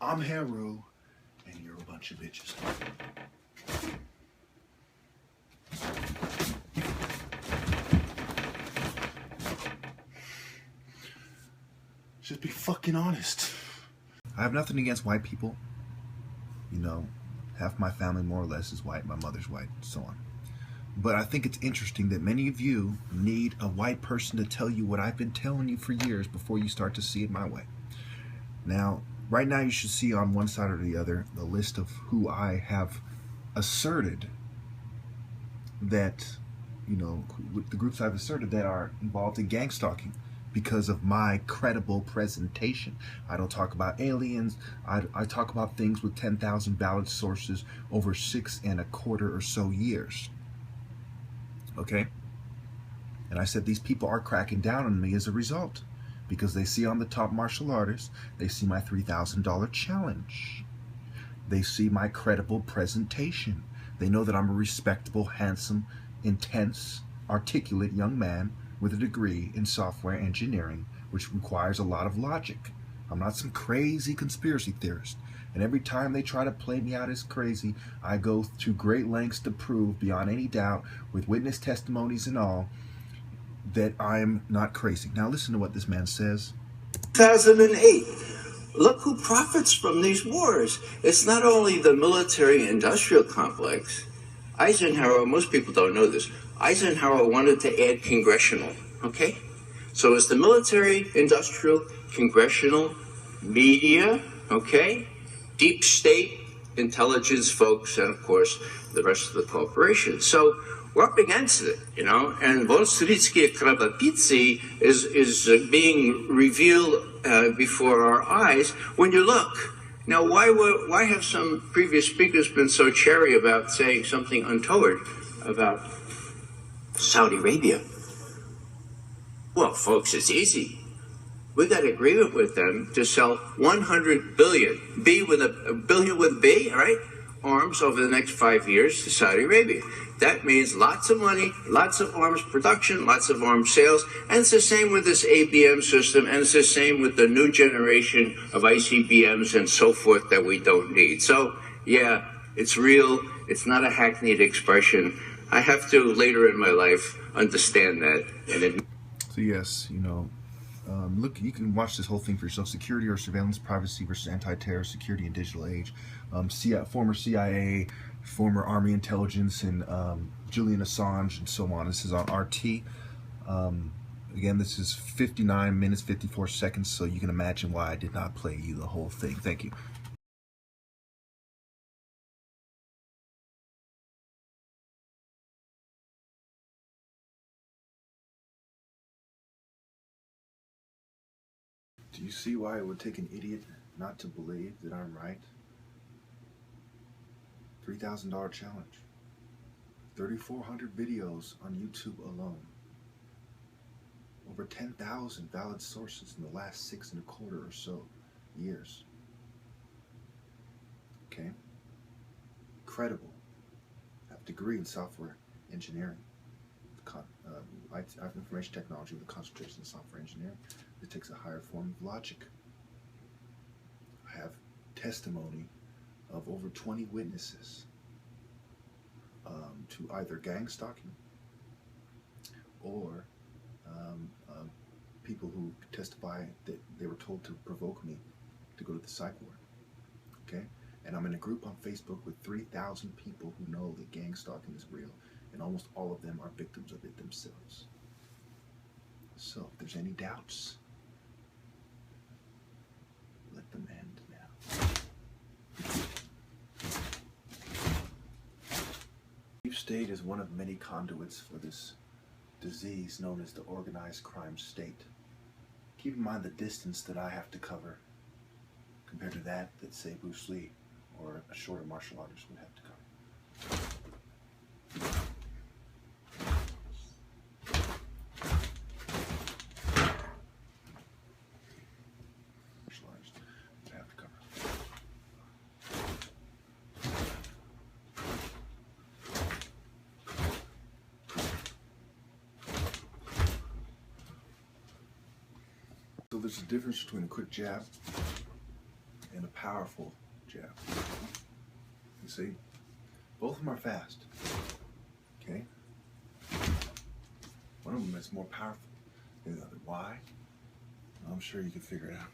I'm Haru, and you're a bunch of bitches. Just be fucking honest. I have nothing against white people. You know, half my family more or less is white, my mother's white, so on. But I think it's interesting that many of you need a white person to tell you what I've been telling you for years before you start to see it my way. Now, right now you should see on one side or the other the list of who I have asserted that, you know, the groups I've asserted that are involved in gang stalking because of my credible presentation. I don't talk about aliens. I talk about things with 10,000 valid sources over 6.25 or so years. Okay? And I said these people are cracking down on me as a result because they see I'm the top martial artist. They see my $3,000 challenge. They see my credible presentation. They know that I'm a respectable, handsome, intense, articulate young man with a degree in software engineering, which requires a lot of logic. I'm not some crazy conspiracy theorist. And every time they try to play me out as crazy, I go to great lengths to prove beyond any doubt, with witness testimonies and all, that I'm not crazy. Now listen to what this man says. 2008. Look who profits from these wars. It's not only the military-industrial complex. Eisenhower, most people don't know this, Eisenhower wanted to add congressional, okay? So it's the military-industrial, congressional, media, okay? Deep state, intelligence folks, and of course, the rest of the corporation. So we're up against it, you know, and Volstrytsky Krabapitsi is being revealed before our eyes when you look. Now, why have some previous speakers been so chary about saying something untoward about Saudi Arabia? Well, folks, it's easy. We got an agreement with them to sell 100 billion, a billion with B, all right, arms over the next 5 years to Saudi Arabia. That means lots of money, lots of arms production, lots of arms sales, and it's the same with this ABM system, and it's the same with the new generation of ICBMs and so forth that we don't need. So, yeah, it's real. It's not a hackneyed expression. I have to, later in my life, understand that. So yes, you know, look, you can watch this whole thing for yourself. Security or surveillance, privacy versus anti-terror, security in digital age. Former CIA, former Army intelligence, and Julian Assange, and so on. This is on RT. Again, this is 59 minutes, 54 seconds, so you can imagine why I did not play you the whole thing. Thank you. Do you see why it would take an idiot not to believe that I'm right? $3,000 challenge. 3,400 videos on YouTube alone. Over 10,000 valid sources in the last 6.25 or so years. Okay? Credible. I have a degree in software engineering. I have information technology with a concentration in software engineering. It takes a higher form of logic. I have testimony of over 20 witnesses to either gang stalking or people who testify that they were told to provoke me to go to the psych ward. Okay? And I'm in a group on Facebook with 3,000 people who know that gang stalking is real, and almost all of them are victims of it themselves. So if there's any doubts, let them end now. Deep state is one of many conduits for this disease known as the organized crime state. Keep in mind the distance that I have to cover compared to that say Bruce Lee or a shorter martial artist would have to cover. So there's a difference between a quick jab and and a powerful jab. You see? Both of them are fast. Okay? One of them is more powerful than the other. Why? I'm sure you can figure it out.